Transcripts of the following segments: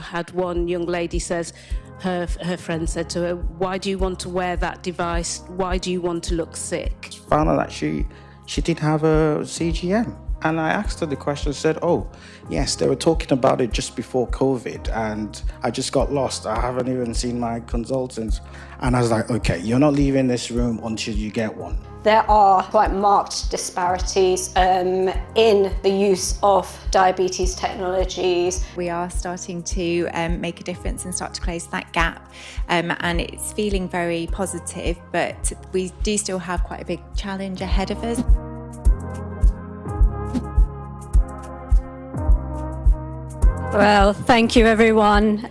had one young lady says, her friend said to her, why do you want to wear that device? Why do you want to look sick? Found out that she did have a CGM. And I asked her the question, said, oh, yes, they were talking about it just before COVID and I just got lost. I haven't even seen my consultants. And I was like, okay, you're not leaving this room until you get one. There are quite marked disparities in the use of diabetes technologies. We are starting to make a difference and start to close that gap, and it's feeling very positive, but we do still have quite a big challenge ahead of us. Well, thank you, everyone.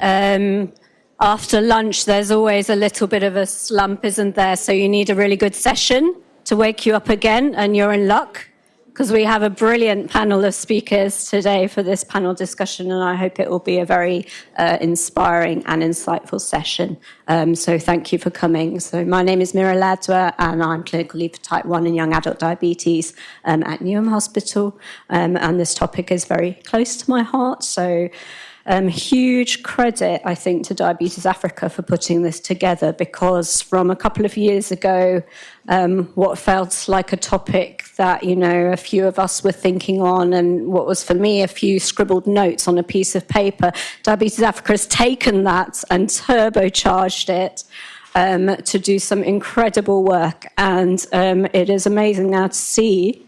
After lunch, there's always a little bit of a slump, isn't there? So you need a really good session to wake you up again, and you're in luck because we have a brilliant panel of speakers today for this panel discussion, and I hope it will be a very inspiring and insightful session. So thank you for coming. So my name is Meera Ladwa, and I'm clinical lead for type 1 and young adult diabetes at Newham Hospital, and this topic is very close to my heart. So huge credit, I think, to Diabetes Africa for putting this together, because from a couple of years ago, what felt like a topic that, a few of us were thinking on, and what was for me a few scribbled notes on a piece of paper, Diabetes Africa has taken that and turbocharged it to do some incredible work. And it is amazing now to see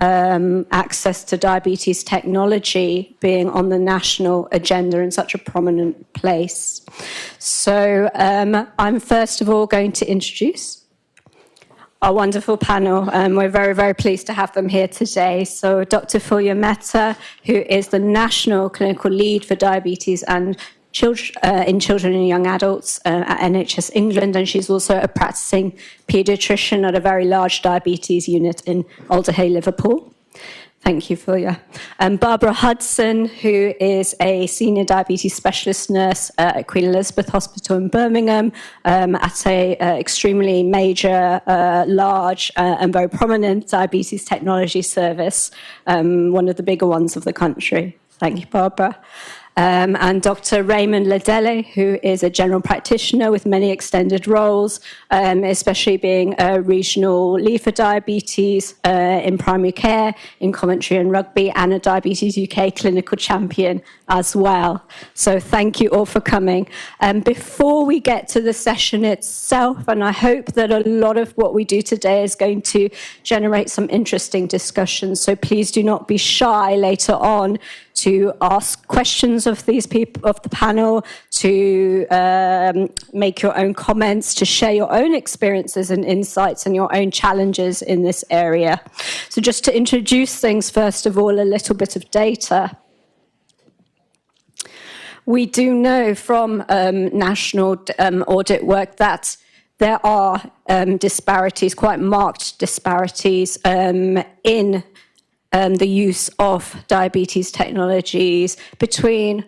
access to diabetes technology being on the national agenda in such a prominent place. So I'm first of all going to introduce our wonderful panel. We're very, very pleased to have them here today. So Dr Fulya Mehta, who is the National Clinical Lead for Diabetes and in children and young adults at NHS England, and she's also a practicing paediatrician at a very large diabetes unit in Alderhay, Liverpool. Thank you, Fulya. Barbara Hudson, who is a senior diabetes specialist nurse at Queen Elizabeth Hospital in Birmingham, at a extremely major, large and very prominent diabetes technology service, one of the bigger ones of the country. Thank you, Barbara. And Dr. Raymond Ladele, who is a general practitioner with many extended roles, especially being a regional lead for diabetes in primary care in Coventry and Rugby, and a Diabetes UK clinical champion as well. So thank you all for coming. Before we get to the session itself, and I hope that a lot of what we do today is going to generate some interesting discussions, so please do not be shy later on to ask questions of these people, of the panel, to make your own comments, to share your own experiences and insights and your own challenges in this area. So just to introduce things, first of all, a little bit of data. We do know from national audit work that there are disparities, quite marked disparities in the use of diabetes technologies between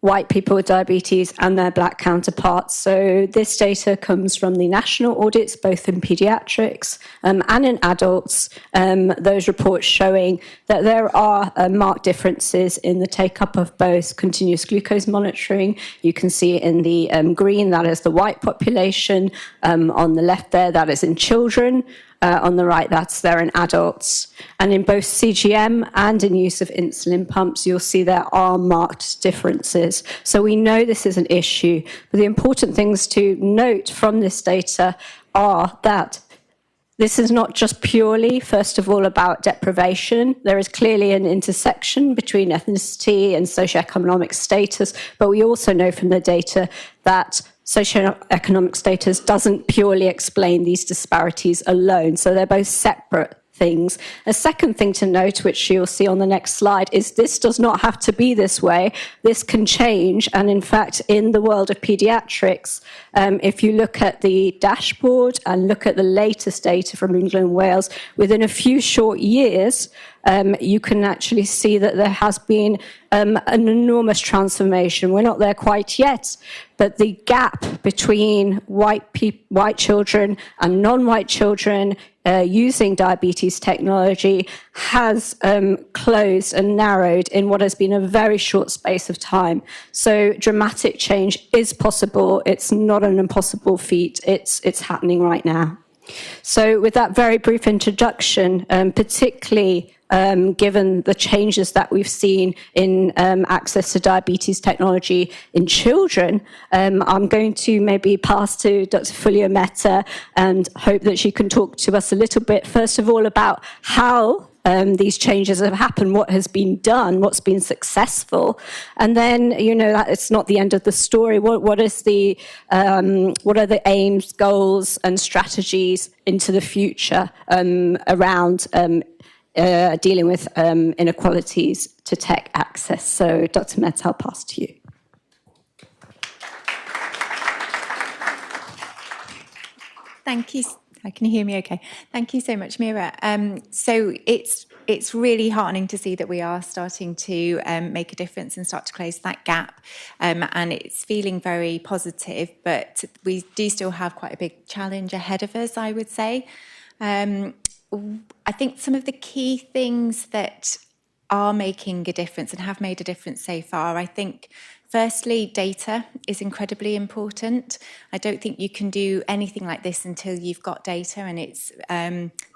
white people with diabetes and their black counterparts. So this data comes from the national audits, both in paediatrics and in adults, those reports showing that there are marked differences in the take-up of both continuous glucose monitoring. You can see in the green, that is the white population. On the left there, that is in children. On the right, that's there in adults. And in both CGM and in use of insulin pumps, you'll see there are marked differences. So we know this is an issue. But the important things to note from this data are that this is not just purely, first of all, about deprivation. There is clearly an intersection between ethnicity and socioeconomic status, but we also know from the data that socioeconomic status doesn't purely explain these disparities alone. So they're both separate things. A second thing to note, which you'll see on the next slide, is this does not have to be this way. This can change. And in fact, in the world of pediatrics, if you look at the dashboard and look at the latest data from England and Wales, within a few short years, you can actually see that there has been an enormous transformation. We're not there quite yet, but the gap between white children and non-white children using diabetes technology has closed and narrowed in what has been a very short space of time. So dramatic change is possible. It's not an impossible feat. It's happening right now. So with that very brief introduction, particularly given the changes that we've seen in access to diabetes technology in children, I'm going to maybe pass to Dr Fulya Mehta and hope that she can talk to us a little bit, first of all, about how these changes have happened, what has been done, what's been successful, and then that it's not the end of the story. What are the aims, goals, and strategies into the future around dealing with inequalities to tech access? So, Dr. Mehta, I'll pass to you. Thank you. Can you hear me okay? Thank you so much, Meera. So it's really heartening to see that we are starting to make a difference and start to close that gap. And it's feeling very positive, but we do still have quite a big challenge ahead of us, I would say. I think some of the key things that are making a difference and have made a difference so far, I think, firstly, data is incredibly important. I don't think you can do anything like this until you've got data and it's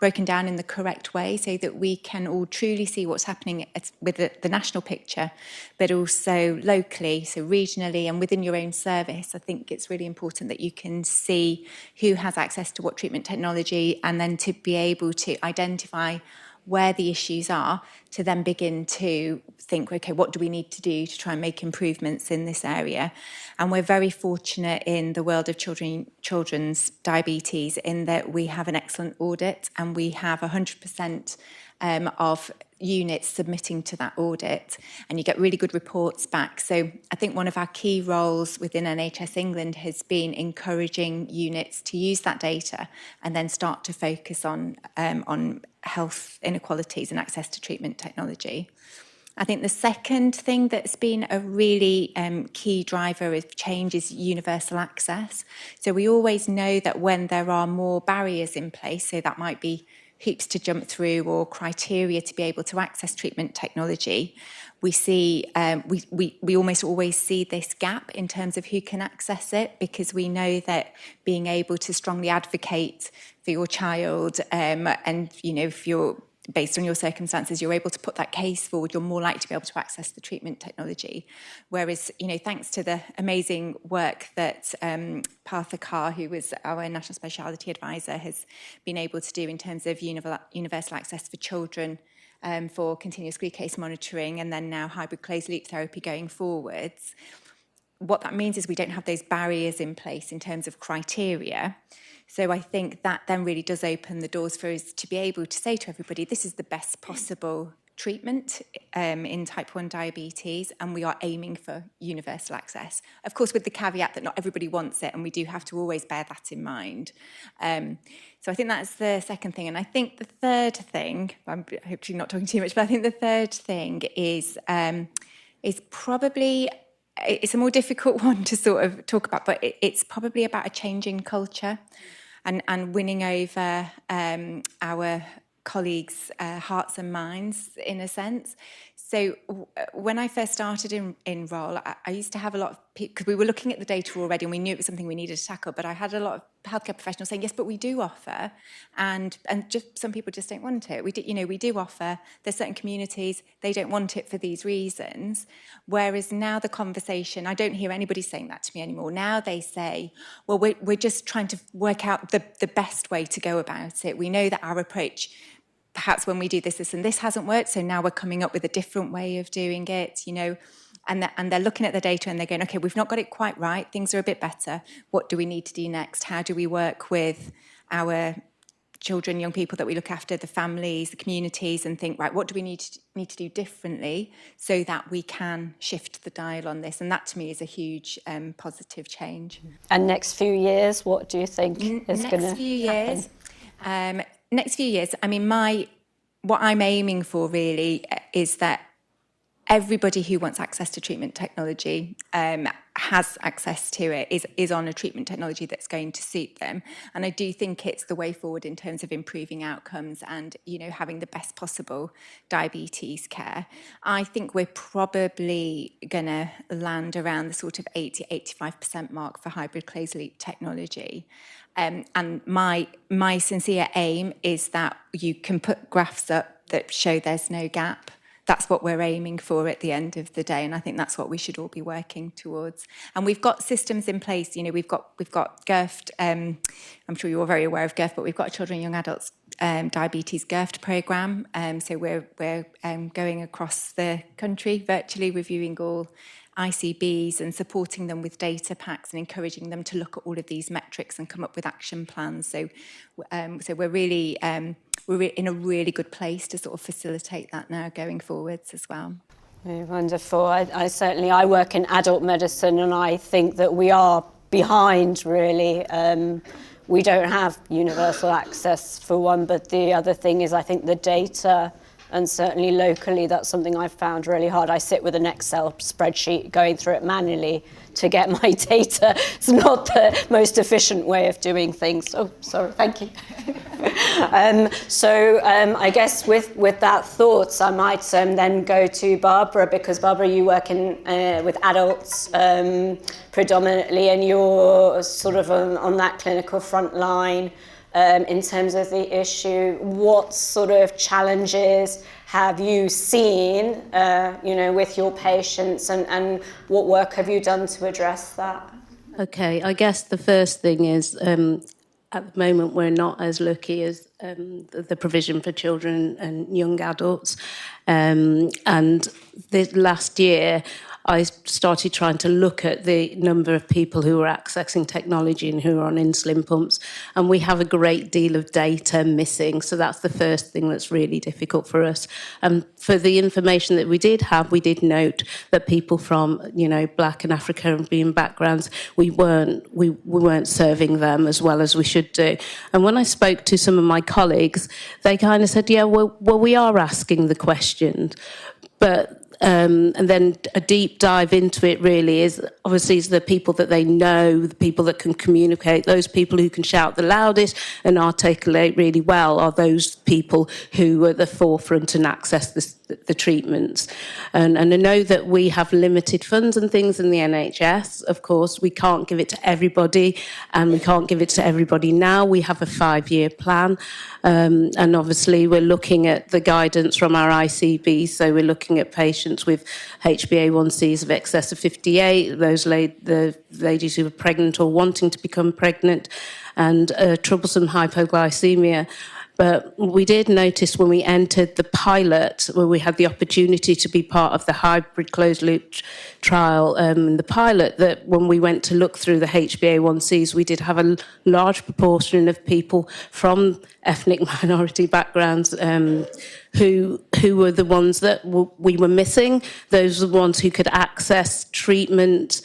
broken down in the correct way so that we can all truly see what's happening with the national picture, but also locally, so regionally and within your own service. I think it's really important that you can see who has access to what treatment technology and then to be able to identify where the issues are, to then begin to think, okay, what do we need to do to try and make improvements in this area? And we're very fortunate in the world of children's diabetes in that we have an excellent audit and we have 100% of units submitting to that audit, and you get really good reports back. So I think one of our key roles within NHS England has been encouraging units to use that data and then start to focus on health inequalities and access to treatment technology. I think the second thing that's been a really key driver of change is universal access. So we always know that when there are more barriers in place, so that might be hoops to jump through or criteria to be able to access treatment technology, we see we almost always see this gap in terms of who can access it, because we know that being able to strongly advocate for your child and if you're based on your circumstances, you're able to put that case forward, you're more likely to be able to access the treatment technology. Whereas, thanks to the amazing work that Partha Carr, who was our National Speciality Advisor, has been able to do in terms of universal access for children for continuous glucose monitoring and then now hybrid closed-loop therapy going forwards, what that means is we don't have those barriers in place in terms of criteria. So I think that then really does open the doors for us to be able to say to everybody, this is the best possible treatment in type 1 diabetes, and we are aiming for universal access. Of course, with the caveat that not everybody wants it, and we do have to always bear that in mind. So I think that's the second thing. And I think the third thing, I'm hopefully not talking too much, but I think the third thing is probably, it's a more difficult one to sort of talk about, but it's probably about a change in culture and winning over our colleagues' hearts and minds, in a sense. So when I first started in role, I used to have a lot of people, because we were looking at the data already and we knew it was something we needed to tackle, but I had a lot of healthcare professionals saying, yes, but we do offer, and just some people just don't want it. We do offer, there's certain communities, they don't want it for these reasons. Whereas now the conversation, I don't hear anybody saying that to me anymore. Now they say, well, we're just trying to work out the best way to go about it. We know that our approach, perhaps when we do this and this hasn't worked, so now we're coming up with a different way of doing it, and they're looking at the data and they're going, okay, we've not got it quite right, things are a bit better, what do we need to do next? How do we work with our children, young people that we look after, the families, the communities, and think, right, what do we need to do differently so that we can shift the dial on this? And that to me is a huge positive change. And next few years, what do you think is going to happen? Next few years, I mean, my what I'm aiming for really is that everybody who wants access to treatment technology has access to it, is on a treatment technology that's going to suit them. And I do think it's the way forward in terms of improving outcomes and, having the best possible diabetes care. I think we're probably going to land around the sort of 80-85% mark for hybrid closed loop technology. And my sincere aim is that you can put graphs up that show there's no gap. That's what we're aiming for at the end of the day, and I think that's what we should all be working towards. And we've got systems in place. We've got GIRFT. I'm sure you're all very aware of GIRFT, but we've got a children and young adults diabetes GIRFT programme. So we're going across the country virtually, reviewing all ICBs and supporting them with data packs and encouraging them to look at all of these metrics and come up with action plans. So we're really we're in a really good place to sort of facilitate that now going forwards as well. Wonderful. I work in adult medicine, and I think that we are behind, really. We don't have universal access for one, but the other thing is I think the data, and certainly locally, that's something I've found really hard. I sit with an Excel spreadsheet going through it manually to get my data. It's not the most efficient way of doing things. Oh, sorry, thank you. I guess with that thoughts, I might then go to Barbara, because Barbara, you work with adults predominantly, and you're sort of on that clinical front line. In terms of the issue, what sort of challenges have you seen, with your patients, and what work have you done to address that? Okay, I guess the first thing is, at the moment, we're not as lucky as the provision for children and young adults. And this last year, I started trying to look at the number of people who are accessing technology and who are on insulin pumps, and we have a great deal of data missing. So that's the first thing that's really difficult for us. For the information that we did have, we did note that people from, Black and African backgrounds, we weren't serving them as well as we should do. And when I spoke to some of my colleagues, they kind of said, yeah, well, we are asking the questions, but and then a deep dive into it really is obviously the people that they know, the people that can communicate, those people who can shout the loudest and articulate really well are those people who are at the forefront and access the treatments. And I know that we have limited funds and things in the NHS. Of course, we can't give it to everybody, and we can't give it to everybody now. We have a 5-year plan. And obviously we're looking at the guidance from our ICB, so we're looking at patients with HbA1cs of excess of 58, those the ladies who are pregnant or wanting to become pregnant, and troublesome hypoglycemia. But we did notice when we entered the pilot, where we had the opportunity to be part of the hybrid closed-loop trial, the pilot, that when we went to look through the HbA1cs, we did have a large proportion of people from ethnic minority backgrounds who were the ones that we were missing. Those are the ones who could access treatment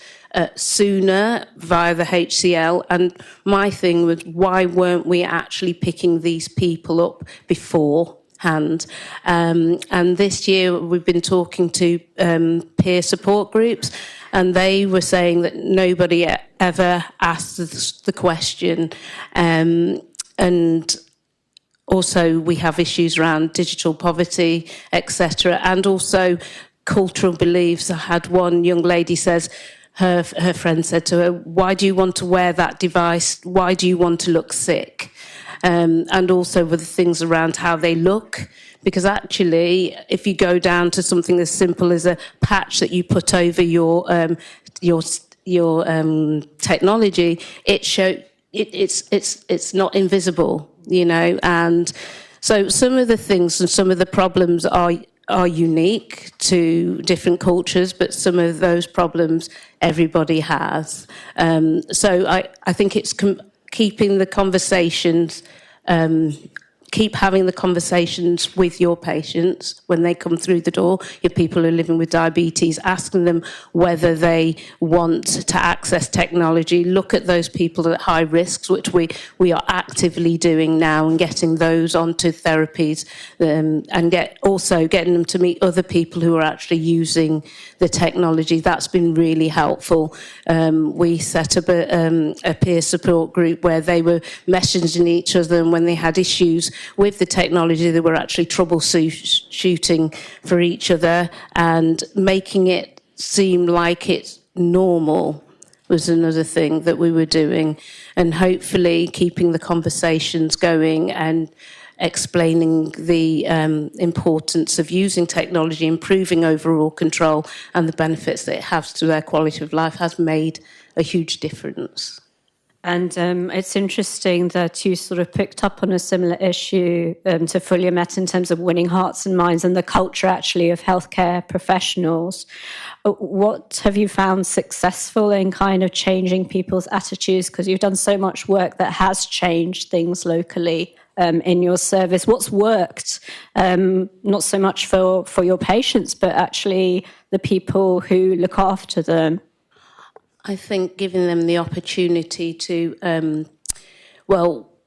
sooner via the HCL. And my thing was, why weren't we actually picking these people up beforehand? And this year we've been talking to peer support groups, and they were saying that nobody ever asked the question. And also we have issues around digital poverty, etc., and also cultural beliefs. I had one young lady says, her friend said to her, why do you want to wear that device? Why do you want to look sick? And also with the things around how they look. Because actually, if you go down to something as simple as a patch that you put over your technology, it's not invisible, and so some of the things and some of the problems are unique to different cultures, but some of those problems everybody has. So I think it's keeping the conversations keep having the conversations with your patients when they come through the door, your people who are living with diabetes, asking them whether they want to access technology, look at those people at high risks, which we are actively doing now, and getting those onto therapies, and also getting them to meet other people who are actually using the technology. That's been really helpful. We set up a peer support group where they were messaging each other, and when they had issues with the technology, they were actually troubleshooting for each other, and making it seem like it's normal was another thing that we were doing, and hopefully keeping the conversations going and explaining the importance of using technology, improving overall control, and the benefits that it has to their quality of life has made a huge difference. And it's interesting that you sort of picked up on a similar issue to Fulya Mehta in terms of winning hearts and minds and the culture actually of healthcare professionals. What have you found successful in kind of changing people's attitudes? Because you've done so much work that has changed things locally in your service. What's worked, not so much for your patients, but actually the people who look after them? I think giving them the opportunity to,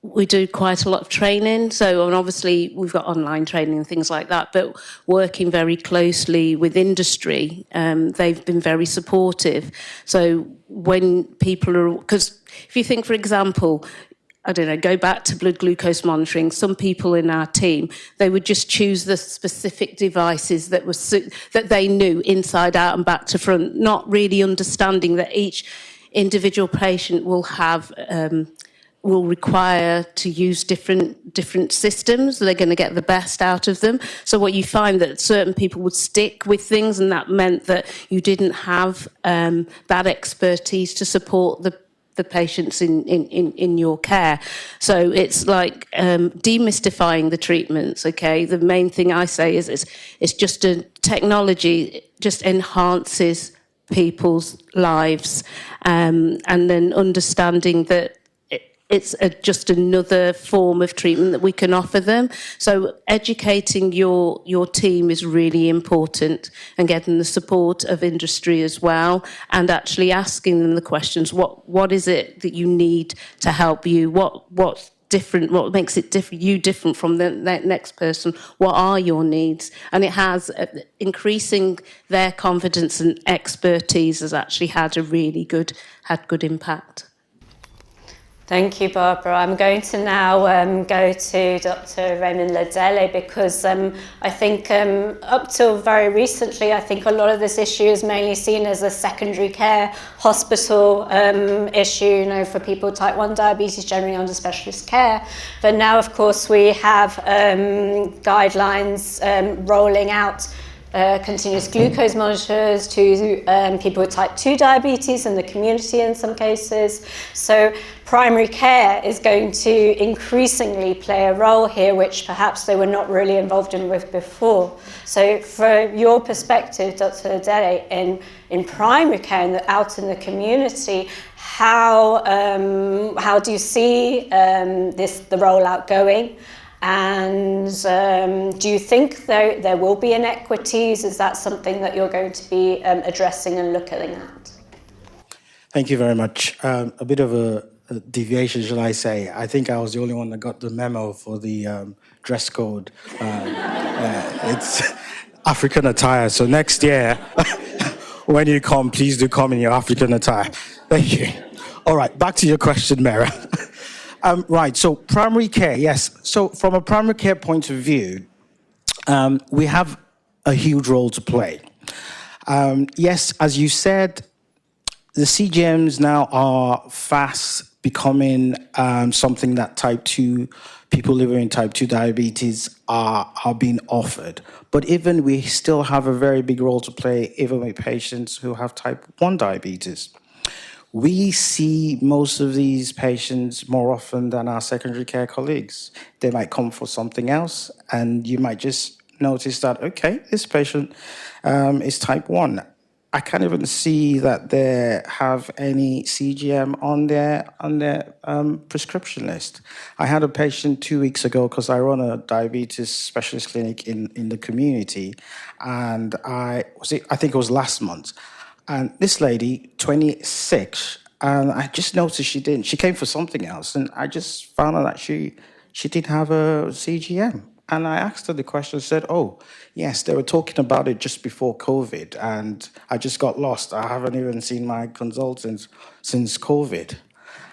we do quite a lot of training. So, and obviously we've got online training and things like that, but working very closely with industry, they've been very supportive. So when people are, because if you think, for example, I don't know, go back to blood glucose monitoring. Some people in our team, they would just choose the specific devices that that they knew inside out and back to front, not really understanding that each individual patient will have will require to use different systems. They're going to get the best out of them. So what you find that certain people would stick with things, and that meant that you didn't have that expertise to support the patients in your care. So it's like demystifying the treatments, okay? The main thing I say is it's just a technology just enhances people's lives, and then understanding that it's just another form of treatment that we can offer them. So educating your team is really important, and getting the support of industry as well, and actually asking them the questions, what is it that you need to help you? What's different? What makes it different from the next person? What are your needs? And it has, increasing their confidence and expertise has actually had good impact. Thank you, Barbara. I'm going to now go to Dr. Raymond Ladele, because I think up till very recently, I think a lot of this issue is mainly seen as a secondary care hospital issue, for people with type 1 diabetes generally under specialist care. But now, of course, we have guidelines rolling out continuous glucose monitors to people with type 2 diabetes in the community in some cases. So primary care is going to increasingly play a role here, which perhaps they were not really involved in with before. So for your perspective, Dr. Ladele, in primary care and out in the community, how do you see the rollout going? And do you think there will be inequities? Is that something that you're going to be addressing and looking at? Thank you very much. A bit of a deviation, shall I say. I think I was the only one that got the memo for the dress code. It's African attire. So next year, when you come, please do come in your African attire. Thank you. All right, back to your question, Meera. Right, so primary care, yes. So from a primary care point of view, we have a huge role to play. Yes, as you said, the CGMs now are fast becoming something that people living in type 2 diabetes are being offered. But even we still have a very big role to play even with patients who have type 1 diabetes. We see most of these patients more often than our secondary care colleagues. They might come for something else, and you might just notice that, okay, this patient is type 1. I can't even see that they have any CGM on their prescription list. I had a patient 2 weeks ago because I run a diabetes specialist clinic in the community, and I think it was last month, and this lady, 26, and I just noticed she didn't. She came for something else, and I just found out that she didn't have a CGM. And I asked her the question, said, oh, yes, they were talking about it just before COVID, and I just got lost. I haven't even seen my consultant since COVID.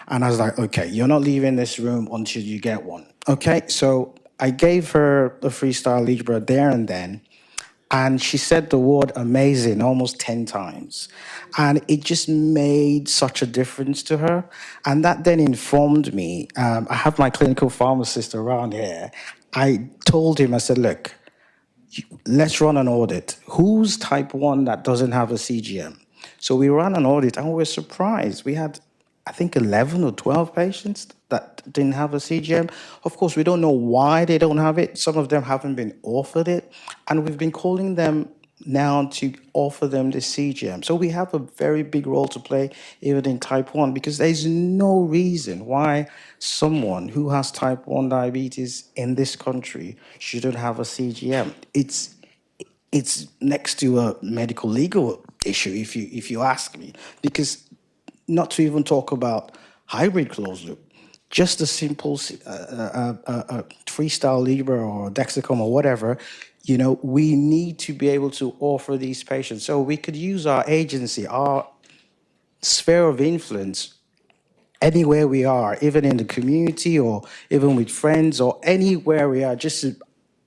And I was like, okay, you're not leaving this room until you get one. Okay, so I gave her a freestyle Libra there and then, and she said the word amazing almost 10 times. And it just made such a difference to her. And that then informed me. I have my clinical pharmacist around here. I told him, I said, look, let's run an audit. Who's type 1 that doesn't have a CGM? So we ran an audit and we were surprised. We had, I think, 11 or 12 patients that didn't have a CGM. Of course, we don't know why they don't have it. Some of them haven't been offered it. And we've been calling them now to offer them the CGM. So we have a very big role to play even in type 1, because there's no reason why someone who has type 1 diabetes in this country shouldn't have a CGM. It's next to a medical legal issue, if you ask me, because not to even talk about hybrid closed loop, just a simple freestyle Libra or Dexcom or whatever, we need to be able to offer these patients. So we could use our agency, our sphere of influence, anywhere we are, even in the community or even with friends or anywhere we are, just to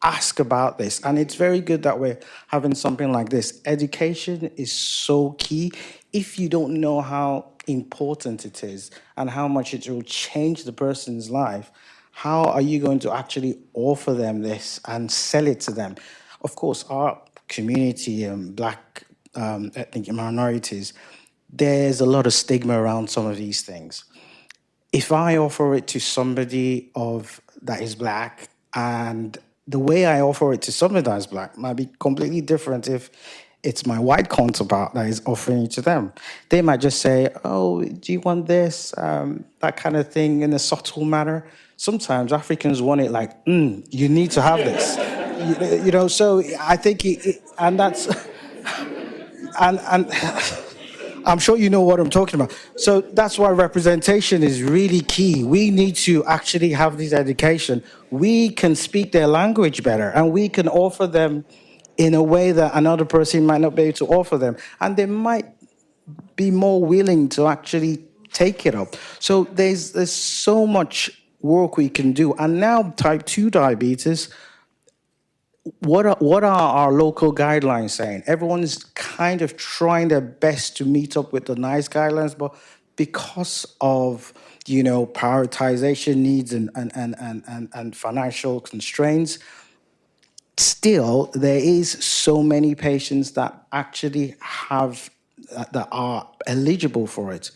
ask about this. And it's very good that we're having something like this. Education is so key. If you don't know how important it is and how much it will change the person's life, how are you going to actually offer them this and sell it to them? Of course, our community and Black ethnic minorities, there's a lot of stigma around some of these things. If I offer it to somebody that is Black, and the way I offer it to somebody that is Black might be completely different if it's my white counterpart that is offering it to them. They might just say, oh, do you want this? That kind of thing in a subtle manner. Sometimes Africans want it like, you need to have this. So I think, and that's, and I'm sure you know what I'm talking about. So that's why representation is really key. We need to actually have this education. We can speak their language better, and we can offer them in a way that another person might not be able to offer them. And they might be more willing to actually take it up. So there's so much work we can do. And now type 2 diabetes, what are our local guidelines saying? Everyone's kind of trying their best to meet up with the NICE guidelines, but because of prioritization needs and financial constraints, still there is so many patients that actually that are eligible for it.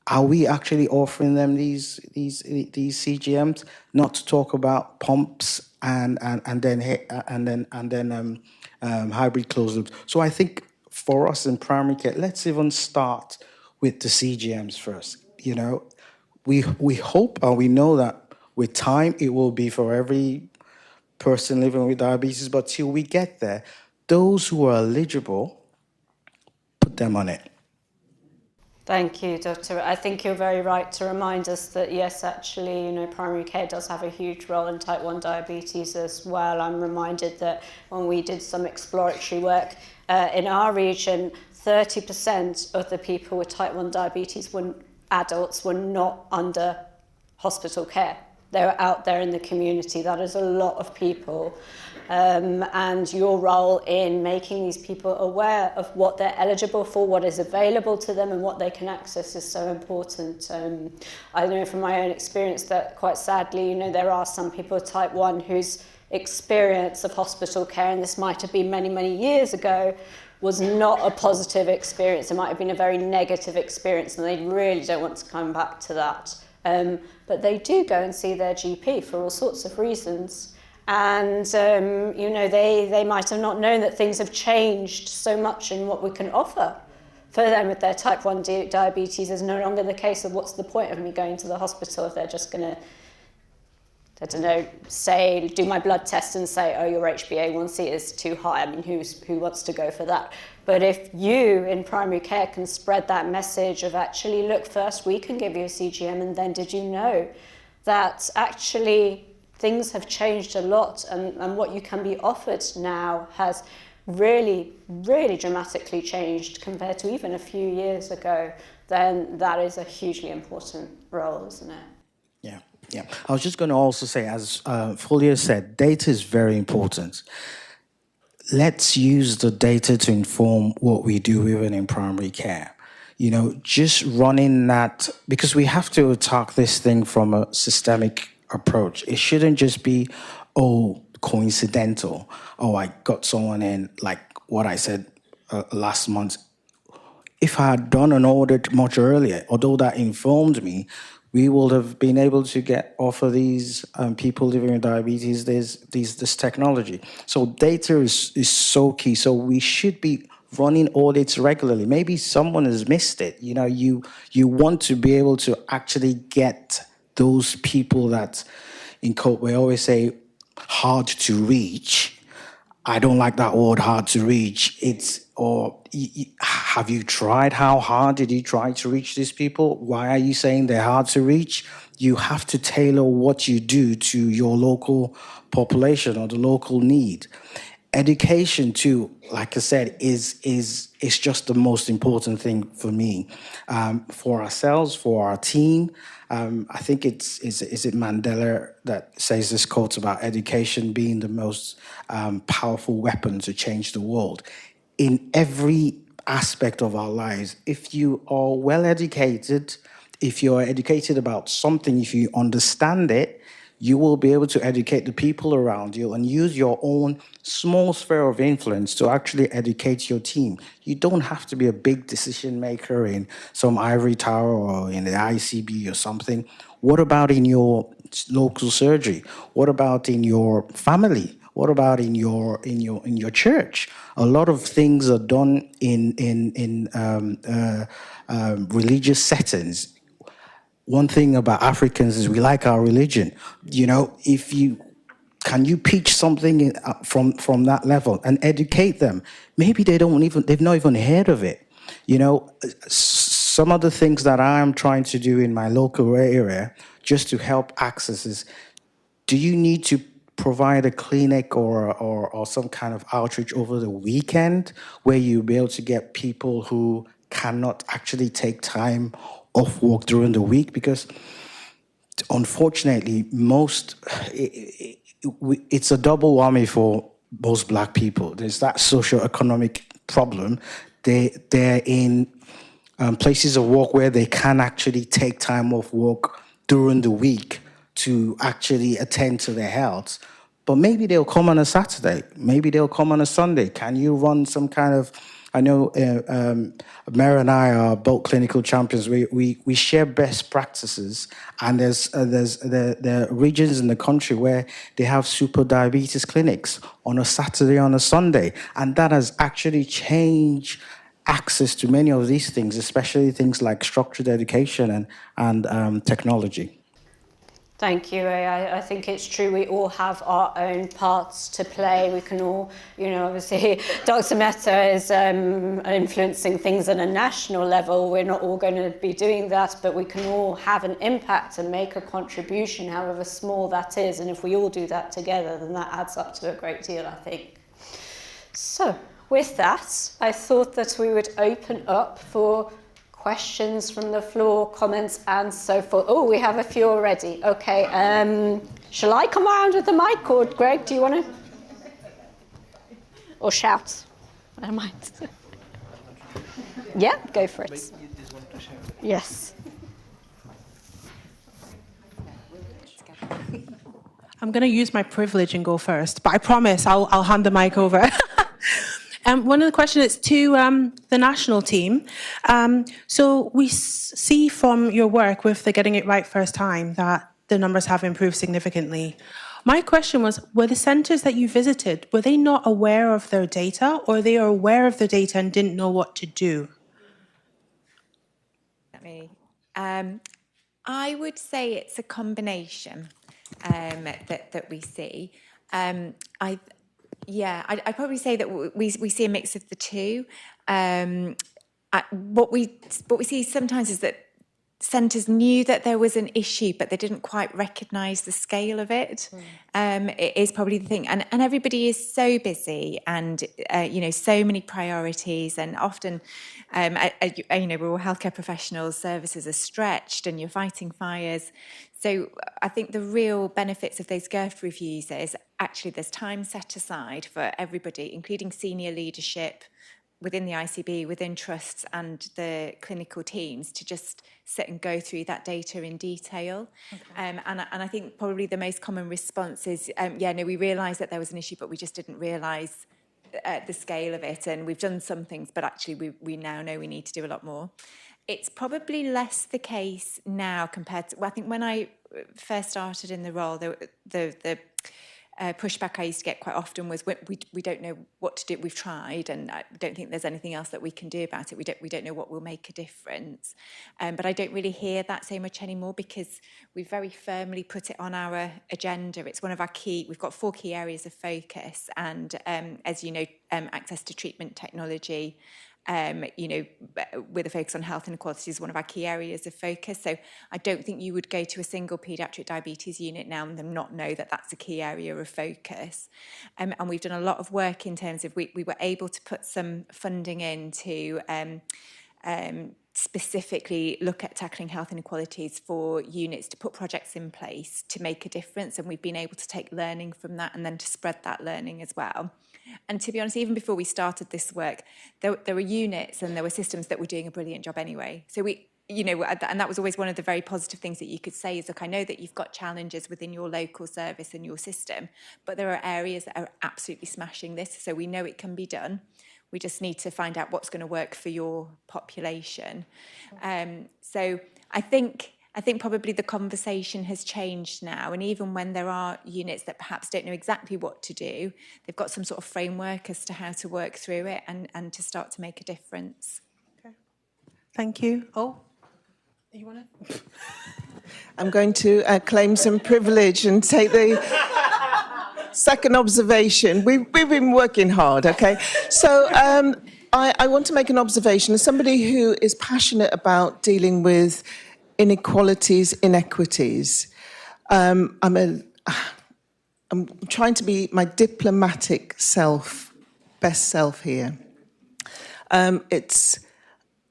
Are we actually offering them these CGMs? Not to talk about pumps and then hybrid closed loops. So I think for us in primary care, let's even start with the CGMs first. We hope and we know that with time it will be for every person living with diabetes, but till we get there, those who are eligible, put them on it. Thank you, Doctor. I think you're very right to remind us that, yes, actually, primary care does have a huge role in type 1 diabetes as well. I'm reminded that when we did some exploratory work in our region, 30% of the people with type 1 diabetes, adults, were not under hospital care. They were out there in the community. That is a lot of people. And your role in making these people aware of what they're eligible for, what is available to them and what they can access is so important. I know from my own experience that quite sadly, there are some people with type 1 whose experience of hospital care, and this might have been many, many years ago, was not a positive experience. It might have been a very negative experience and they really don't want to come back to that. But they do go and see their GP for all sorts of reasons. And, they might have not known that things have changed so much in what we can offer for them with their type 1 diabetes. Is no longer the case of what's the point of me going to the hospital if they're just going to, I don't know, say, do my blood test and say, oh, your HbA1c is too high. I mean, who wants to go for that? But if you in primary care can spread that message of actually, look, first we can give you a CGM, and then did you know that actually things have changed a lot, and what you can be offered now has really, really dramatically changed compared to even a few years ago, then that is a hugely important role, isn't it? Yeah. I was just going to also say, as Fulya said, data is very important. Let's use the data to inform what we do even in primary care. Just running that, because we have to attack this thing from a systemic approach. It shouldn't just be, coincidental. I got someone in, like what I said last month. If I had done an audit much earlier, although that informed me, we would have been able to offer these people living with diabetes this technology. So data is so key. So we should be running audits regularly. Maybe someone has missed it. You want to be able to actually get those people that, in code, we always say hard to reach. I don't like that word, hard to reach. Have you tried? How hard did you try to reach these people? Why are you saying they're hard to reach? You have to tailor what you do to your local population or the local need. Education too, like I said, is just the most important thing for me, for ourselves, for our team. I think is it Mandela that says this quote about education being the most powerful weapon to change the world. In every aspect of our lives, if you are well educated, if you're educated about something, if you understand it, you will be able to educate the people around you and use your own small sphere of influence to actually educate your team. You don't have to be a big decision maker in some ivory tower or in the ICB or something. What about in your local surgery? What about in your family? What about in your church? A lot of things are done in religious settings. One thing about Africans is we like our religion. Can you teach something from that level and educate them? Maybe they've not even heard of it. Some of the things that I'm trying to do in my local area just to help access is, do you need to provide a clinic or some kind of outreach over the weekend where you'll be able to get people who cannot actually take time off work during the week? Because unfortunately, it's a double whammy for most Black people. There's that socio-economic problem. They're in places of work where they can actually take time off work during the week to actually attend to their health. But maybe they'll come on a Saturday. Maybe they'll come on a Sunday. Can you run some kind of, I know Meera and I are both clinical champions. We share best practices, and there are regions in the country where they have super diabetes clinics on a Saturday, on a Sunday, and that has actually changed access to many of these things, especially things like structured education and technology. Thank you. I think it's true. We all have our own parts to play. We can all, obviously Dr. Mehta is influencing things at a national level. We're not all going to be doing that, but we can all have an impact and make a contribution, however small that is. And if we all do that together, then that adds up to a great deal, I think. So with that, I thought that we would open up for questions from the floor, comments, and so forth. Oh, we have a few already. Okay. Shall I come around with the mic, or Greg, do you want to? Or shout? I don't mind. Yeah, go for it. Yes. I'm going to use my privilege and go first, but I promise I'll hand the mic over. One of the questions is to the national team. So we see from your work with the Getting It Right First Time that the numbers have improved significantly. My question was, were the centres that you visited, were they not aware of their data, or they are aware of the data and didn't know what to do? I would say it's a combination that we see. I'd probably say that we see a mix of the two. What we see sometimes is that centres knew that there was an issue, but they didn't quite recognise the scale of it. It is probably the thing, and everybody is so busy, and so many priorities, and often, we're all healthcare professionals, services are stretched, and you're fighting fires. So I think the real benefits of those GERF reviews is actually there's time set aside for everybody, including senior leadership within the ICB, within trusts and the clinical teams, to just sit and go through that data in detail. Okay. And I think probably the most common response is, we realised that there was an issue, but we just didn't realise the scale of it. And we've done some things, but actually we now know we need to do a lot more. It's probably less the case now compared to, I think when I first started in the role, the pushback I used to get quite often was we don't know what to do. We've tried, and I don't think there's anything else that we can do about it. We don't know what will make a difference. But I don't really hear that so much anymore, because we've very firmly put it on our agenda. It's one of our key. We've got 4 key areas of focus, and as you know, access to treatment technology. With a focus on health inequality is one of our key areas of focus. So I don't think you would go to a single paediatric diabetes unit now and them not know that that's a key area of focus. And we've done a lot of work in terms of, we were able to put some funding in to specifically look at tackling health inequalities for units, to put projects in place to make a difference. And we've been able to take learning from that and then to spread that learning as well. And to be honest, even before we started this work, there were units and there were systems that were doing a brilliant job anyway. So and that was always one of the very positive things that you could say is, look, I know that you've got challenges within your local service and your system, but there are areas that are absolutely smashing this. So we know it can be done. We just need to find out what's going to work for your population. So I think probably the conversation has changed now, and even when there are units that perhaps don't know exactly what to do, they've got some sort of framework as to how to work through it and to start to make a difference. Okay. Thank you. Oh, you want to? I'm going to claim some privilege and take the second observation. We've been working hard, okay? So I want to make an observation. As somebody who is passionate about dealing with inequalities, inequities, I'm trying to be my diplomatic best self here. It's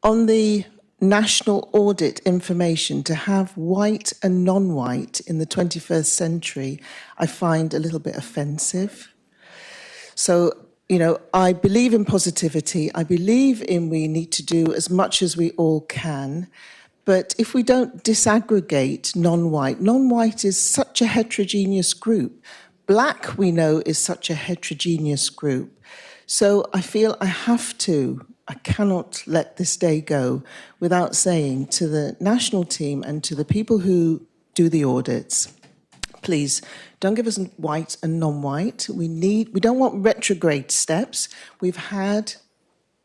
on the national audit information to have white and non-white in the 21st century, I find a little bit offensive. So, I believe in positivity. I believe in we need to do as much as we all can. But if we don't disaggregate non-white is such a heterogeneous group. Black, we know, is such a heterogeneous group. So I feel I cannot let this day go without saying to the national team and to the people who do the audits, please don't give us white and non-white. We don't want retrograde steps. We've had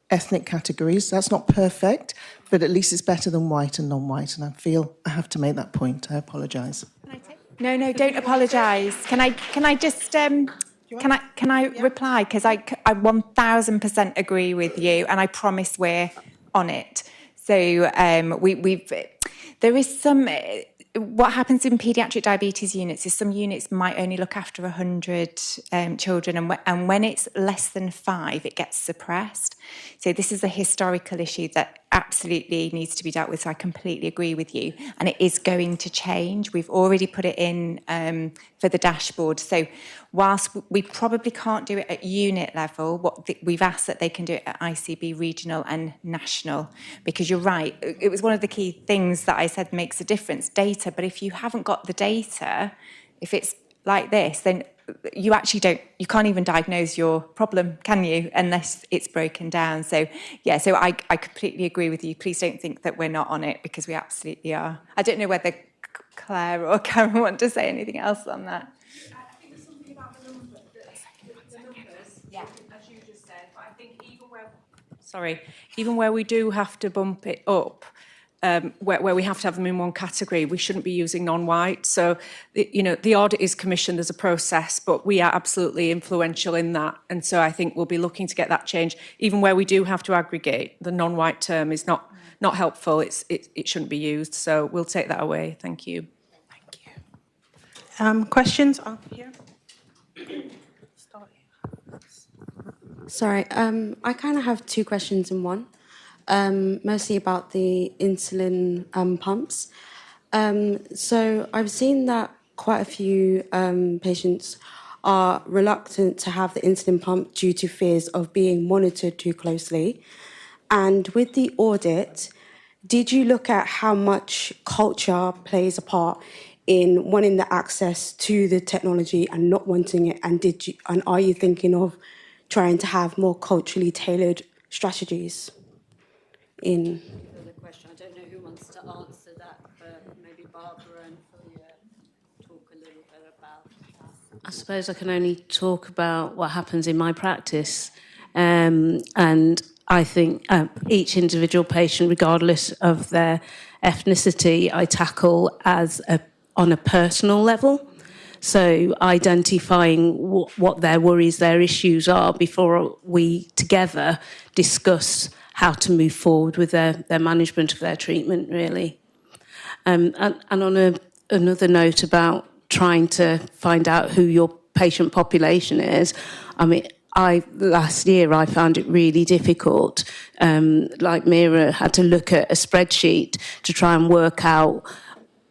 ethnic categories. That's not perfect, but at least it's better than white and non-white. And I feel I have to make that point. I apologise. No, don't apologise. Can I just can I reply? Because I 1000% agree with you, and I promise we're on it. So there is some. What happens in paediatric diabetes units is some units might only look after 100 children, and when it's less than 5, it gets suppressed. So this is a historical issue that absolutely needs to be dealt with, so I completely agree with you. And it is going to change. We've already put it in for the dashboard. So whilst we probably can't do it at unit level, we've asked that they can do it at ICB, regional and national. Because you're right, it was one of the key things that I said makes a difference, data. But if you haven't got the data, if it's like this, then you can't even diagnose your problem, can you, unless it's broken down. So I completely agree with you. Please don't think that we're not on it, because we absolutely are. I don't know whether Claire or Karen want to say anything else on that. sorry, even where we do have to bump it up, where we have to have them in one category, we shouldn't be using non-white. So, the audit is commissioned, there's a process, but we are absolutely influential in that. And so I think we'll be looking to get that change. Even where we do have to aggregate, the non-white term is not helpful, it shouldn't be used. So we'll take that away. Thank you. Thank you. Questions on here? Sorry, I kind of have two questions in one, mostly about the insulin pumps. So I've seen that quite a few patients are reluctant to have the insulin pump due to fears of being monitored too closely. And with the audit, did you look at how much culture plays a part in wanting the access to the technology and not wanting it? And are you thinking of trying to have more culturally tailored strategies in? The question, I don't know who wants to answer that, but maybe Barbara and Fulya talk a little bit about that. I suppose I can only talk about what happens in my practice. And I think each individual patient, regardless of their ethnicity, I tackle on a personal level. So identifying what their worries, their issues are before we together discuss how to move forward with their management of their treatment, really. And on another note about trying to find out who your patient population is, I mean, last year I found it really difficult. Like Meera had to look at a spreadsheet to try and work out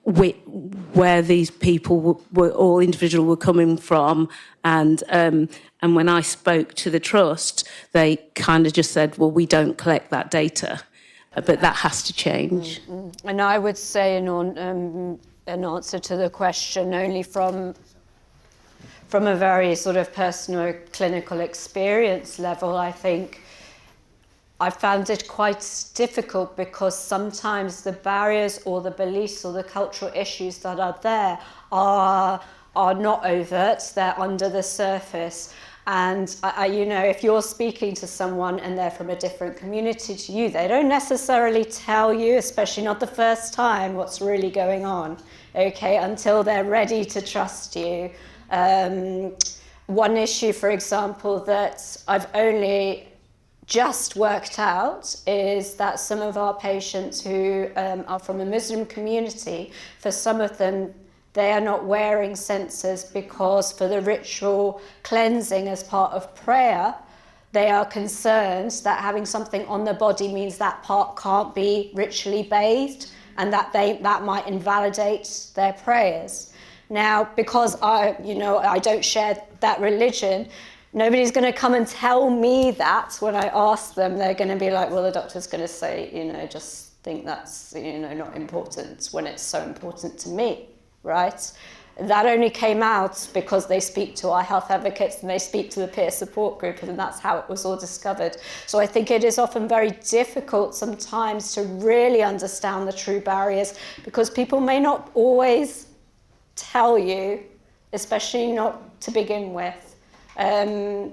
where these people all individual were coming from, and when I spoke to the trust, they kind of just said, "Well, we don't collect that data," but that has to change. Mm-hmm. And I would say an answer to the question only from a very sort of personal clinical experience level, I think I found it quite difficult because sometimes the barriers or the beliefs or the cultural issues that are there are not overt, they're under the surface. And, if you're speaking to someone and they're from a different community to you, they don't necessarily tell you, especially not the first time, what's really going on, okay, until they're ready to trust you. One issue, for example, that I've only just worked out is that some of our patients who are from a Muslim community, for some of them, they are not wearing sensors because for the ritual cleansing as part of prayer, they are concerned that having something on the body means that part can't be ritually bathed and that might invalidate their prayers. Now, because I don't share that religion, nobody's going to come and tell me that when I ask them. They're going to be like, well, the doctor's going to say, just think that's, not important when it's so important to me, right? That only came out because they speak to our health advocates and they speak to the peer support group, and that's how it was all discovered. So I think it is often very difficult sometimes to really understand the true barriers because people may not always tell you, especially not to begin with.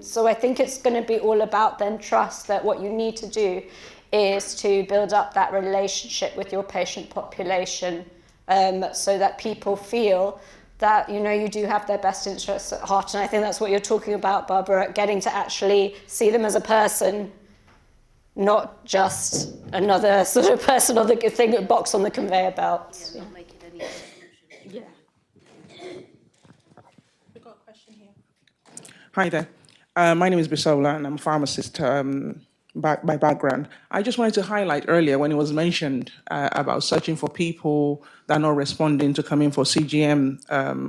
So I think it's going to be all about then trust, that what you need to do is to build up that relationship with your patient population so that people feel that, you do have their best interests at heart. And I think that's what you're talking about, Barbara, getting to actually see them as a person, not just another sort of person on the thing, box on the conveyor belt. Yeah, not make it any Yeah. We've got a question here. Hi there. My name is Bisola, and I'm a pharmacist by background. I just wanted to highlight earlier when it was mentioned about searching for people that are not responding to come in for CGM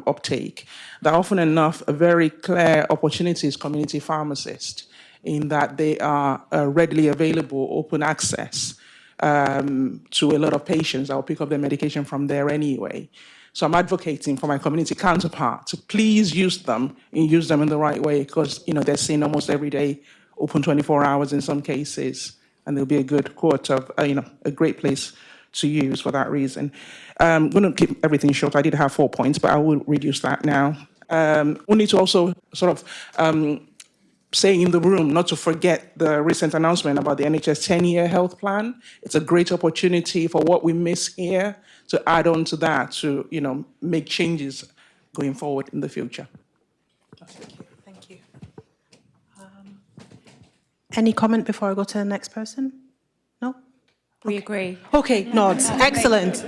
uptake, that often enough a very clear opportunity is community pharmacist, in that they are readily available, open access to a lot of patients that will pick up their medication from there anyway. So I'm advocating for my community counterpart to please use them and use them in the right way, because they're seen almost every day, open 24 hours in some cases, and there'll be a good quote of a great place to use for that reason. I'm going to keep everything short. I did have 4 points, but I will reduce that now. We need to also sort of say in the room not to forget the recent announcement about the NHS 10-year health plan. It's a great opportunity for what we miss here to add on to that, to make changes going forward in the future. Thank you. Any comment before I go to the next person? No? We agree. Okay, nods. Excellent.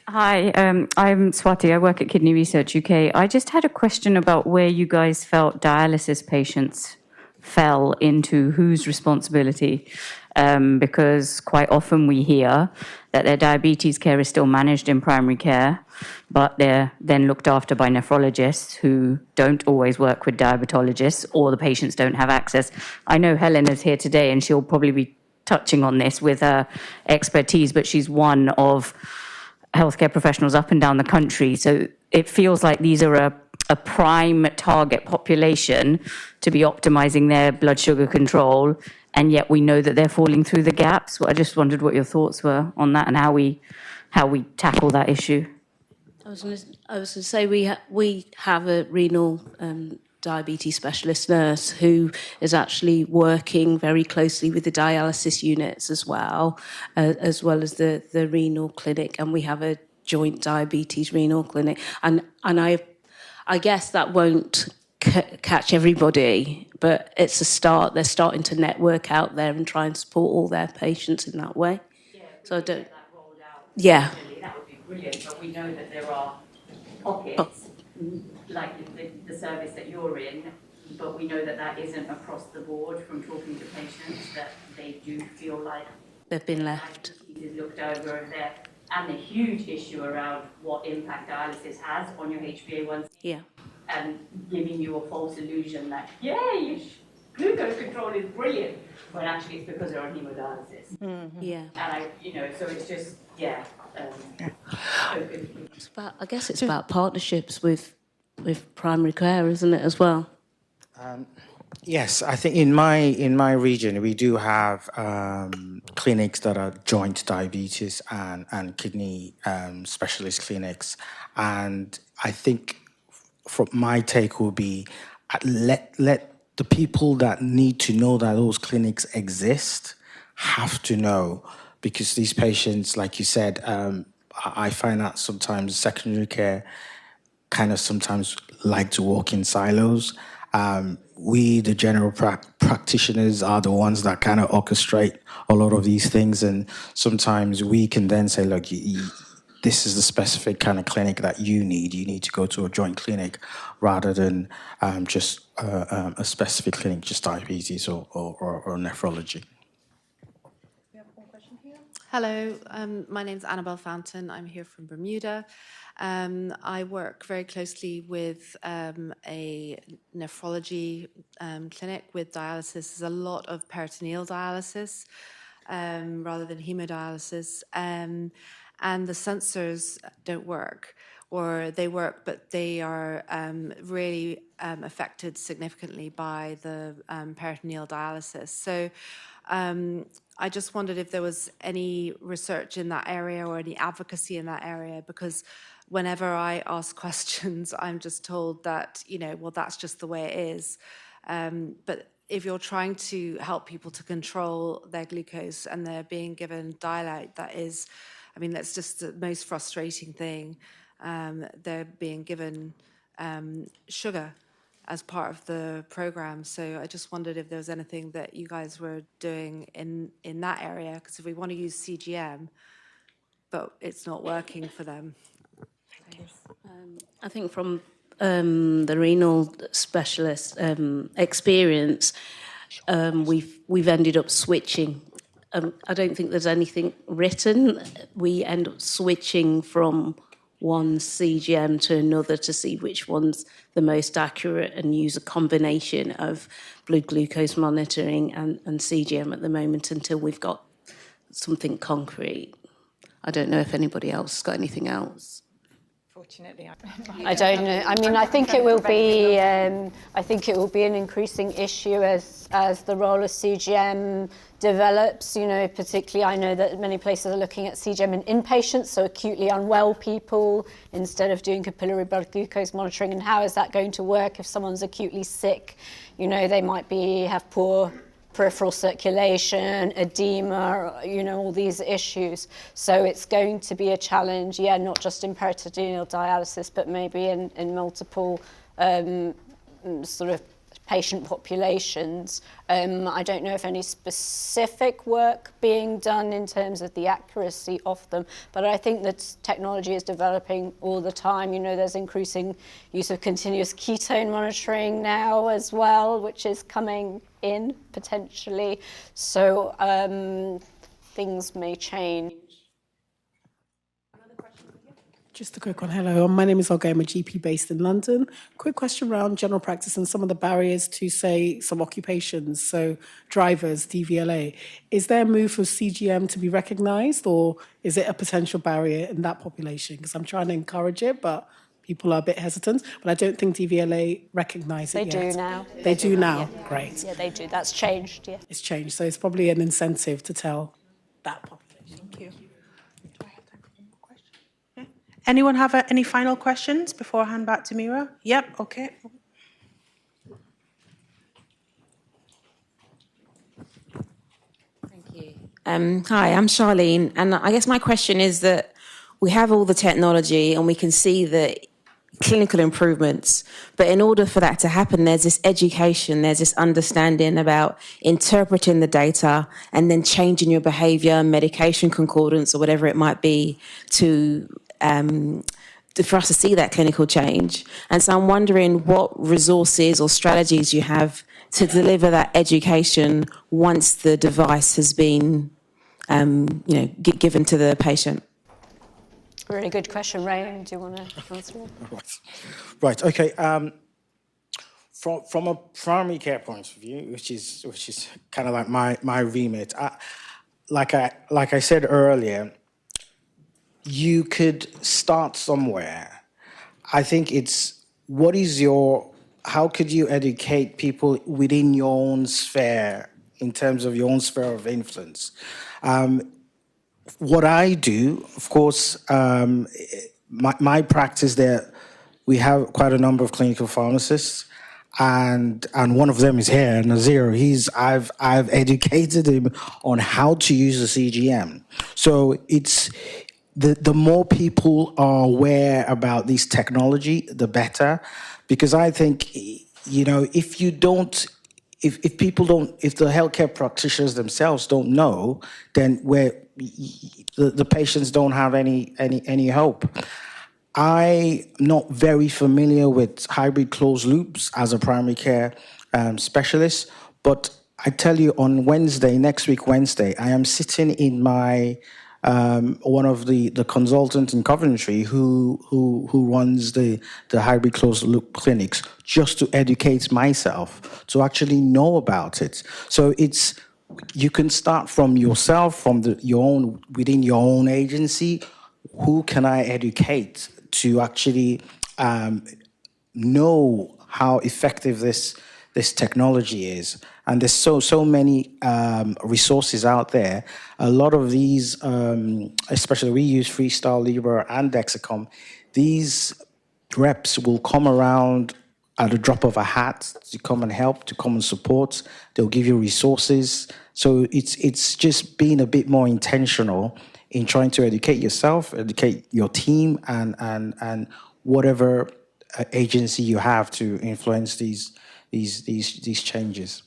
Hi, I'm Swati. I work at Kidney Research UK. I just had a question about where you guys felt dialysis patients fell into whose responsibility, because quite often we hear that their diabetes care is still managed in primary care, but they're then looked after by nephrologists who don't always work with diabetologists, or the patients don't have access. I know Helena's here today and she'll probably be touching on this with her expertise, but she's one of healthcare professionals up and down the country. So it feels like these are a prime target population to be optimizing their blood sugar control, and yet we know that they're falling through the gaps. I just wondered what your thoughts were on that and how we tackle that issue. I was going to say we have a renal diabetes specialist nurse who is actually working very closely with the dialysis units as well as the renal clinic, and we have a joint diabetes renal clinic, and I guess that won't catch everybody, but it's a start. They're starting to network out there and try and support all their patients in that way. Yeah, so I don't. That rolled out. Yeah. That would be brilliant, but we know that there are pockets. Like the service that you're in, but we know that that isn't across the board from talking to patients, that they do feel like They've been left. It is looked over there, and the huge issue around what impact dialysis has on your HbA1c. Yeah. And giving you a false illusion that, your glucose control is brilliant, when actually it's because they're on hemodialysis. Mm-hmm. Yeah. And so it's just, It's about, I guess it's about partnerships with primary care, isn't it, as well? Yes, I think in my region we do have clinics that are joint diabetes and kidney specialist clinics, and I think from my take will be let the people that need to know that those clinics exist have to know, because these patients, like you said, I find that sometimes secondary care kind of sometimes like to walk in silos. We, the general practitioners, are the ones that kind of orchestrate a lot of these things, and sometimes we can then say, look, this is the specific kind of clinic that you need. You need to go to a joint clinic rather than just a specific clinic, just diabetes or nephrology. Hello, my name's Annabelle Fountain. I'm here from Bermuda. I work very closely with a nephrology clinic with dialysis. There's a lot of peritoneal dialysis rather than hemodialysis. And the sensors don't work, or they work, but they are really affected significantly by the peritoneal dialysis. So I just wondered if there was any research in that area or any advocacy in that area, because whenever I ask questions, I'm just told that, well, that's just the way it is. But if you're trying to help people to control their glucose and they're being given dialite, that's just the most frustrating thing. They're being given sugar as part of the program. So I just wondered if there was anything that you guys were doing in that area, because if we want to use CGM, but it's not working for them. I think from the renal specialist experience, we've ended up switching. I don't think there's anything written. We end up switching from one CGM to another to see which one's the most accurate, and use a combination of blood glucose monitoring and CGM at the moment until we've got something concrete. I don't know if anybody else has got anything else. Unfortunately, I don't know. I mean, I think it will be. I think it will be an increasing issue as the role of CGM develops. You know, particularly, I know that many places are looking at CGM in inpatients, so acutely unwell people, instead of doing capillary blood glucose monitoring. And how is that going to work if someone's acutely sick? You know, they might have poor peripheral circulation, edema, you know, all these issues. So it's going to be a challenge, not just in peritoneal dialysis, but maybe in multiple sort of patient populations. I don't know if any specific work being done in terms of the accuracy of them, but I think that technology is developing all the time. You know, there's increasing use of continuous ketone monitoring now as well, which is coming in potentially. So things may change. Just a quick one. Hello, my name is Olga. I'm a GP based in London. Quick question around general practice and some of the barriers to, say, some occupations, so drivers, DVLA. Is there a move for CGM to be recognised, or is it a potential barrier in that population? Because I'm trying to encourage it, but people are a bit hesitant. But I don't think DVLA recognise it yet. They do now. They do now. Yeah. Great. Yeah, they do. That's changed, yeah. It's changed, so it's probably an incentive to tell that population. Thank you. Anyone have any final questions before I hand back to Meera? Yep, okay. Thank you. Hi, I'm Charlene, and I guess my question is that we have all the technology and we can see the clinical improvements, but in order for that to happen, there's this education, there's this understanding about interpreting the data and then changing your behaviour, medication concordance or whatever it might be for us to see that clinical change. And so I'm wondering what resources or strategies you have to deliver that education once the device has been, given to the patient. Really good question, Ray. Do you want to answer it? Right. Okay. From a primary care point of view, which is kind of like my remit, like I said earlier, you could start somewhere. I think it's how could you educate people within your own sphere, in terms of your own sphere of influence? What I do, of course, my practice there, we have quite a number of clinical pharmacists, and one of them is here, Nazir. I've educated him on how to use the CGM. So it's the more people are aware about this technology, the better, because I think, you know, if people don't, if the healthcare practitioners themselves don't know, then the patients don't have any hope. I'm not very familiar with hybrid closed loops as a primary care specialist, but I tell you, on next week Wednesday, I am sitting in my one of the consultants in Coventry who runs the hybrid closed loop clinics, just to educate myself, to actually know about it. So you can start from yourself, within your own agency. Who can I educate to actually know how effective this technology is? And there's so many resources out there. A lot of these, especially we use Freestyle, Libra, and Dexicom. These reps will come around at the drop of a hat to come and help, to come and support. They'll give you resources. So it's just being a bit more intentional in trying to educate yourself, educate your team, and whatever agency you have to influence these changes.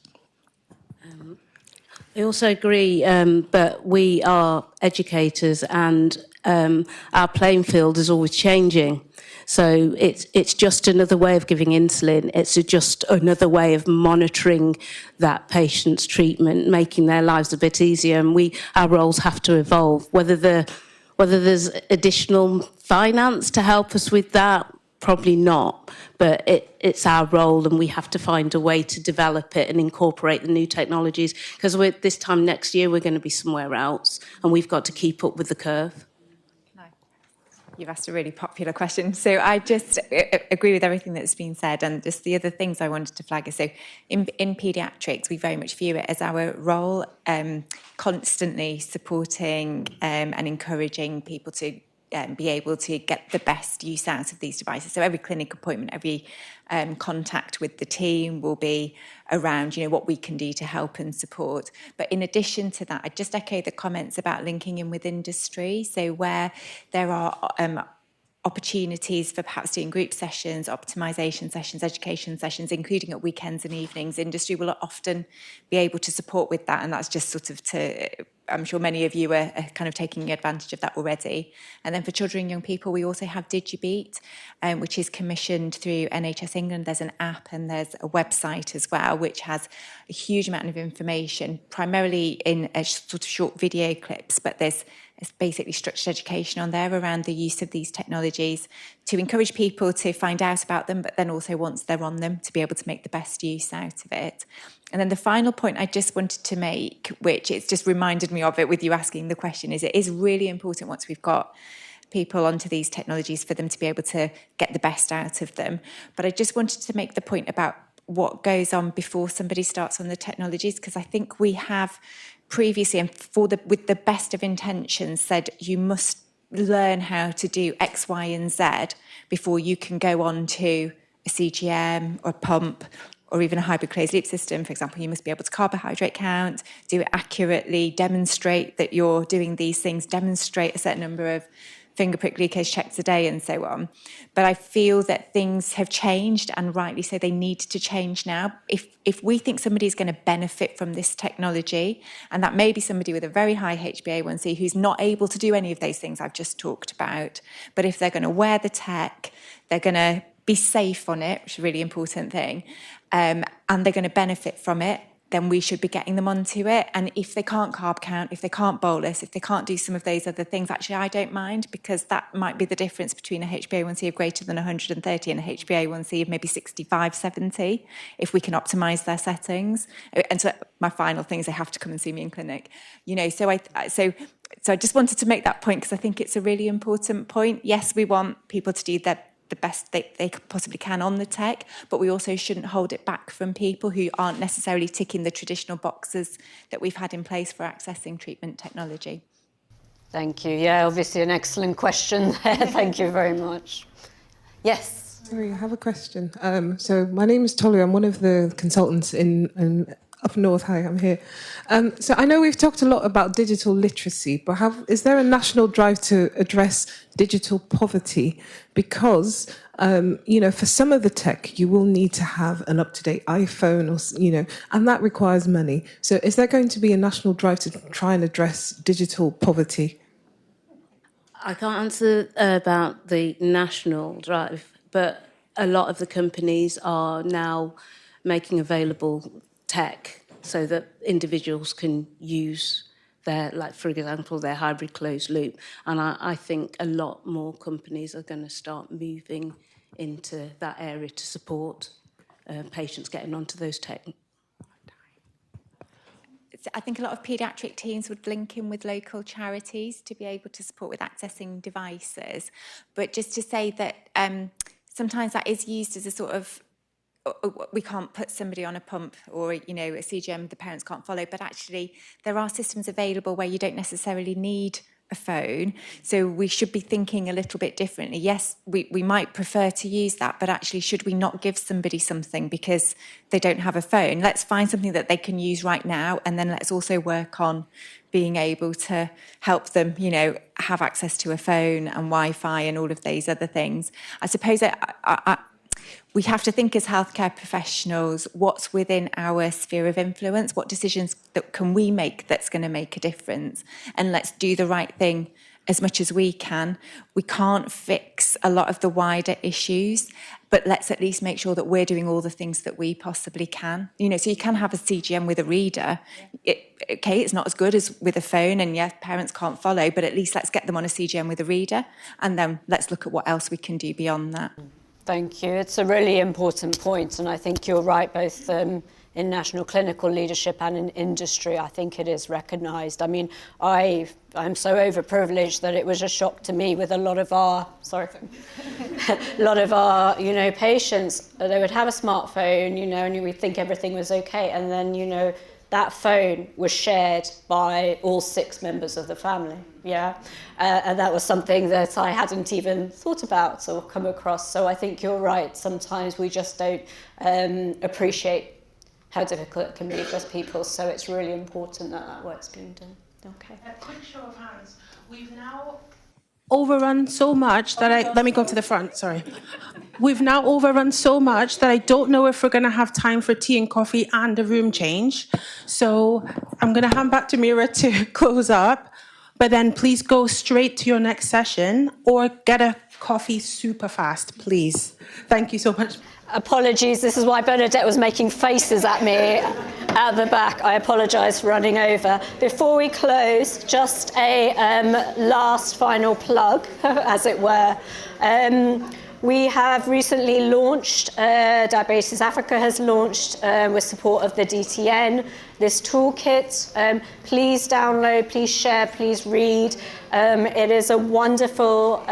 I also agree, but we are educators, and our playing field is always changing. So it's just another way of giving insulin. It's just another way of monitoring that patient's treatment, making their lives a bit easier. And our roles have to evolve. Whether there's additional finance to help us with that, probably not. But it's our role, and we have to find a way to develop it and incorporate the new technologies. Because this time next year, we're going to be somewhere else, and we've got to keep up with the curve. You've asked a really popular question. So I just agree with everything that's been said. And just the other things I wanted to flag is, so in paediatrics, we very much view it as our role, constantly supporting and encouraging people to be able to get the best use out of these devices. So every clinic appointment, every contact with the team will be around, what we can do to help and support. But in addition to that, I just echo the comments about linking in with industry. So where there are opportunities for perhaps doing group sessions, optimisation sessions, education sessions, including at weekends and evenings, industry will often be able to support with that. And that's just sort of I'm sure many of you are kind of taking advantage of that already. And then for children and young people, we also have DigiBeat, which is commissioned through NHS England. There's an app and there's a website as well, which has a huge amount of information, primarily in a sort of short video clips, but there's basically structured education on there around the use of these technologies to encourage people to find out about them, but then also once they're on them to be able to make the best use out of it. And then the final point I just wanted to make, which it's just reminded me of it with you asking the question, is it is really important once we've got people onto these technologies for them to be able to get the best out of them. But I just wanted to make the point about what goes on before somebody starts on the technologies, because I think we have previously, and with the best of intentions, said you must learn how to do X, Y, and Z before you can go on to a CGM or a pump or even a hybrid closed loop system. For example, you must be able to carbohydrate count, do it accurately, demonstrate that you're doing these things, demonstrate a certain number of finger prick glucose checks a day and so on. But I feel that things have changed, and rightly so, they need to change now. If we think somebody's going to benefit from this technology, and that may be somebody with a very high HbA1c who's not able to do any of those things I've just talked about, but if they're going to wear the tech, they're going to be safe on it, which is a really important thing, and they're going to benefit from it, then we should be getting them onto it. And if they can't carb count, if they can't bolus, if they can't do some of those other things, actually I don't mind, because that might be the difference between a HbA1c of greater than 130 and a HbA1c of maybe 65, 70, if we can optimise their settings. And so my final thing is they have to come and see me in clinic. So I just wanted to make that point, because I think it's a really important point. Yes, we want people to do the best they possibly can on the tech, but we also shouldn't hold it back from people who aren't necessarily ticking the traditional boxes that we've had in place for accessing treatment technology. Thank you. Yeah, obviously an excellent question there. Thank you very much. Yes. Sorry, I have a question. So my name is Tolu. I'm one of the consultants in up north. Hi, I'm here. So I know we've talked a lot about digital literacy, but is there a national drive to address digital poverty? Because, for some of the tech, you will need to have an up-to-date iPhone, or and that requires money. So is there going to be a national drive to try and address digital poverty? I can't answer about the national drive, but a lot of the companies are now making available tech so that individuals can use their, like for example, their hybrid closed loop. And I think a lot more companies are going to start moving into that area to support patients getting onto those tech. I think a lot of paediatric teams would link in with local charities to be able to support with accessing devices. But just to say that sometimes that is used as a sort of, we can't put somebody on a pump or, a CGM the parents can't follow, but actually there are systems available where you don't necessarily need a phone. So we should be thinking a little bit differently. Yes, we might prefer to use that, but actually should we not give somebody something because they don't have a phone? Let's find something that they can use right now, and then let's also work on being able to help them, have access to a phone and Wi-Fi and all of these other things. I suppose we have to think as healthcare professionals what's within our sphere of influence, what decisions that can we make that's going to make a difference, and let's do the right thing as much as we can. We can't fix a lot of the wider issues, but let's at least make sure that we're doing all the things that we possibly can. So you can have a CGM with a reader. It's not as good as with a phone, and yes, parents can't follow, but at least let's get them on a CGM with a reader, and then let's look at what else we can do beyond that. Thank you. It's a really important point, and I think you're right, both in national clinical leadership and in industry, I think it is recognised. I mean, I'm so overprivileged that it was a shock to me with a lot of our, patients. They would have a smartphone, and we'd think everything was okay, and then, that phone was shared by all 6 members of the family, and that was something that I hadn't even thought about or come across. So I think you're right. Sometimes we just don't appreciate how difficult it can be for people. So it's really important that that work's being done. Okay. A quick show of hands. We've now overrun so much that let me go to the front, sorry. We've now overrun so much that I don't know if we're going to have time for tea and coffee and a room change. So I'm going to hand back to Meera to close up, but then please go straight to your next session or get a coffee super fast, please. Thank you so much. Apologies, this is why Bernadette was making faces at me at the back. I apologise for running over. Before we close, just a last final plug, as it were. We have recently launched, Diabetes Africa has launched, with support of the DTN, this toolkit. Please download, please share, please read. It is a wonderful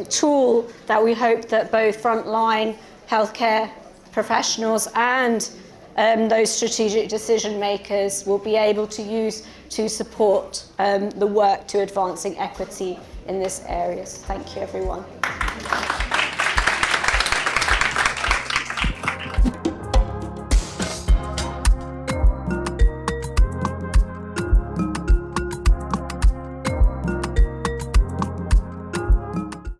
tool that we hope that both frontline healthcare professionals and those strategic decision makers will be able to use to support the work to advancing equity in this area. So thank you, everyone.